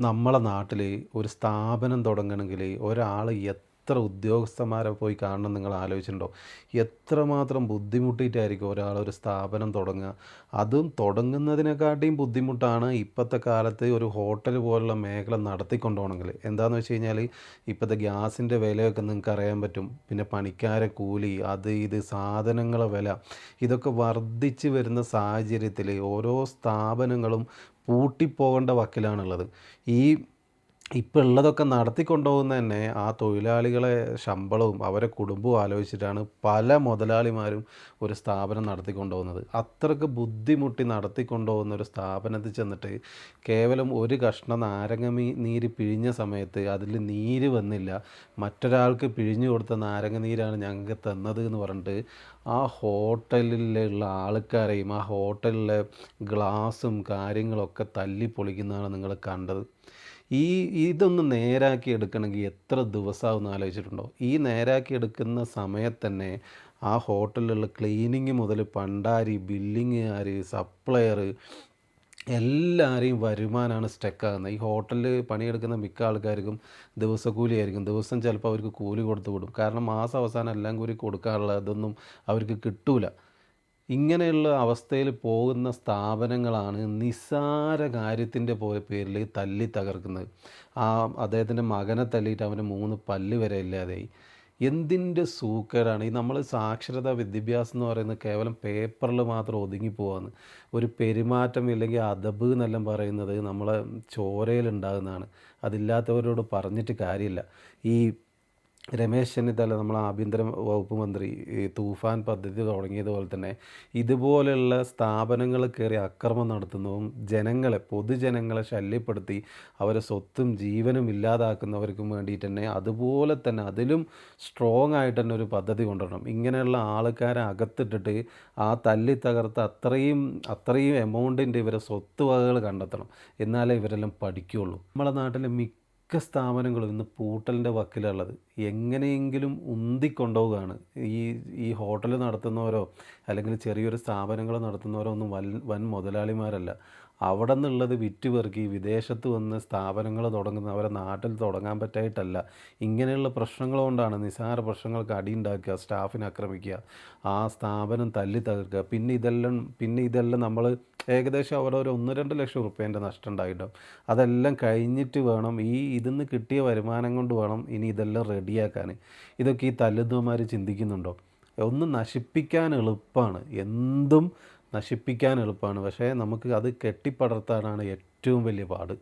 നമ്മളെ നാട്ടിൽ ഒരു സ്ഥാപനം തുടങ്ങണമെങ്കിൽ ഒരാൾ എത്ര ഉദ്യോഗസ്ഥന്മാരെ പോയി കാണണം നിങ്ങൾ ആലോചിച്ചിട്ടുണ്ടോ? എത്രമാത്രം ബുദ്ധിമുട്ടിയിട്ടായിരിക്കും ഒരാൾ ഒരു സ്ഥാപനം തുടങ്ങുക. അതും തുടങ്ങുന്നതിനെക്കാട്ടിയും ബുദ്ധിമുട്ടാണ് ഇപ്പോഴത്തെ കാലത്ത് ഒരു ഹോട്ടൽ പോലുള്ള മേഖല നടത്തിക്കൊണ്ട് പോകണമെങ്കിൽ. എന്താണെന്ന് വെച്ച് കഴിഞ്ഞാൽ ഇപ്പോഴത്തെ ഗ്യാസിൻ്റെ വിലയൊക്കെ നിങ്ങൾക്ക് അറിയാൻ പറ്റും. പിന്നെ പണിക്കാരെ കൂലി, അത് ഇത് സാധനങ്ങളെ വില, ഇതൊക്കെ വർദ്ധിച്ച് വരുന്ന സാഹചര്യത്തിൽ ഓരോ സ്ഥാപനങ്ങളും പൂട്ടിപ്പോകേണ്ട വക്കിലാണുള്ളത്. ഈ ഇപ്പോൾ ഉള്ളതൊക്കെ നടത്തിക്കൊണ്ടുപോകുന്നത് തന്നെ ആ തൊഴിലാളികളെ ശമ്പളവും അവരെ കുടുംബവും ആലോചിച്ചിട്ടാണ് പല മുതലാളിമാരും ഒരു സ്ഥാപനം നടത്തിക്കൊണ്ടുപോകുന്നത്. അത്രയ്ക്ക് ബുദ്ധിമുട്ടി നടത്തിക്കൊണ്ടുപോകുന്ന ഒരു സ്ഥാപനത്തിൽ ചെന്നിട്ട് കേവലം ഒരു കഷ്ണം നീര് പിഴിഞ്ഞ സമയത്ത് അതിൽ നീര് വന്നില്ല, മറ്റൊരാൾക്ക് പിഴിഞ്ഞു കൊടുത്ത നാരങ്ങ നീരാണ് ഞങ്ങൾക്ക് തന്നത് എന്ന് പറഞ്ഞിട്ട് ആ ഹോട്ടലിലുള്ള ആൾക്കാരെയും ആ ഹോട്ടലിലെ ഗ്ലാസും കാര്യങ്ങളൊക്കെ തല്ലി പൊളിക്കുന്നതാണ് നിങ്ങൾ കണ്ടത്. ഈ ഇതൊന്ന് നേരാക്കി എടുക്കണമെങ്കിൽ എത്ര ദിവസമാവുമെന്ന് ആലോചിച്ചിട്ടുണ്ടോ? ഈ നേരാക്കി എടുക്കുന്ന സമയത്ത് തന്നെ ആ ഹോട്ടലിലുള്ള ക്ലീനിങ് മുതൽ പണ്ടാരി, ബില്ലിങ്ങുകാർ, സപ്ലയർ, എല്ലാവരെയും വരുമാനമാണ് സ്റ്റക്കാകുന്നത്. ഈ ഹോട്ടലിൽ പണിയെടുക്കുന്ന മിക്ക ആൾക്കാർക്കും ദിവസക്കൂലിയായിരിക്കും. ദിവസം ചിലപ്പോൾ അവർക്ക് കൂലി കൊടുത്ത് വിടും. കാരണം മാസം അവസാനം എല്ലാം കൂടി കൊടുക്കാനുള്ള ഇതൊന്നും അവർക്ക് കിട്ടൂല. ഇങ്ങനെയുള്ള അവസ്ഥയിൽ പോകുന്ന സ്ഥാപനങ്ങളാണ് നിസ്സാര കാര്യത്തിൻ്റെ പേരിൽ തല്ലി തകർക്കുന്നത്. അദ്ദേഹത്തിൻ്റെ മകനെ തല്ലിയിട്ട് അവന് 3 പല്ല് വരെ ഇല്ലാതെയായി. എന്തിൻ്റെ സൂക്കേടാണ് ഈ നമ്മൾ സാക്ഷരതാ വിദ്യാഭ്യാസം എന്ന് പറയുന്നത് കേവലം പേപ്പറിൽ മാത്രം ഒതുങ്ങിപ്പോവാന്ന്. ഒരു പെരുമാറ്റം ഇല്ലെങ്കിൽ അദബ് എന്നെല്ലാം പറയുന്നത് നമ്മളെ ചോരയിലുണ്ടാകുന്നതാണ്. അതില്ലാത്തവരോട് പറഞ്ഞിട്ട് കാര്യമില്ല. ഈ രമേശ് ചെന്നിത്തല നമ്മളെ ആഭ്യന്തര വകുപ്പ് മന്ത്രി ഈ തൂഫാൻ പദ്ധതി തുടങ്ങിയതുപോലെ തന്നെ ഇതുപോലെയുള്ള സ്ഥാപനങ്ങൾ കയറി അക്രമം നടത്തുന്നതും പൊതുജനങ്ങളെ ശല്യപ്പെടുത്തി അവരെ സ്വത്തും ജീവനും ഇല്ലാതാക്കുന്നവർക്കും വേണ്ടിയിട്ട് തന്നെ അതുപോലെ തന്നെ അതിലും സ്ട്രോങ് ആയിട്ട് തന്നെ ഒരു പദ്ധതി കൊണ്ടുവരണം. ഇങ്ങനെയുള്ള ആൾക്കാരെ അകത്തിട്ടിട്ട് ആ തല്ലി തകർത്ത് അത്രയും എമൗണ്ടിൻ്റെ ഇവരെ സ്വത്ത് വകകൾ കണ്ടെത്തണം. എന്നാലേ ഇവരെല്ലാം പഠിക്കുകയുള്ളൂ. നമ്മളെ നാട്ടിലെ മിക്ക സ്ഥാപനങ്ങളും ഇന്ന് പൂട്ടലിൻ്റെ വക്കിലുള്ളത്. എങ്ങനെയെങ്കിലും ഉന്തിക്കൊണ്ടുപോവുകയാണ്. ഈ ഈ ഹോട്ടൽ നടത്തുന്നവരോ അല്ലെങ്കിൽ ചെറിയൊരു സ്ഥാപനങ്ങൾ നടത്തുന്നവരോ ഒന്നും വൻ മുതലാളിമാരല്ല. അവിടെ നിന്നുള്ളത് വിറ്റ് പെറുക്കി വിദേശത്ത് വന്ന് സ്ഥാപനങ്ങൾ തുടങ്ങുന്ന അവരെ നാട്ടിൽ തുടങ്ങാൻ പറ്റായിട്ടല്ല. ഇങ്ങനെയുള്ള പ്രശ്നങ്ങൾ കൊണ്ടാണ് നിസ്സാര പ്രശ്നങ്ങൾക്ക് അടിയുണ്ടാക്കുക, സ്റ്റാഫിനെ ആക്രമിക്കുക, ആ സ്ഥാപനം തല്ലി തകർക്കുക. പിന്നെ ഇതെല്ലാം നമ്മൾ ഏകദേശം അവിടെ ഒരു 1-2 ലക്ഷം റുപ്യേൻ്റെ നഷ്ടം ഉണ്ടായിട്ടുണ്ടാവും. അതെല്ലാം കഴിഞ്ഞിട്ട് വേണം ഇതിന്ന് കിട്ടിയ വരുമാനം കൊണ്ട് വേണം ഇനി ഇതെല്ലാം റെഡിയാക്കാൻ. ഇതൊക്കെ ഈ തല്ലുന്നവന്മാർ ചിന്തിക്കുന്നുണ്ടോ? ഒന്ന് നശിപ്പിക്കാൻ എളുപ്പമാണ്, എന്തും നശിപ്പിക്കാൻ എളുപ്പമാണ്. പക്ഷേ നമുക്ക് അത് കെട്ടിപ്പടർത്താനാണ് ഏറ്റവും വലിയ പാട്.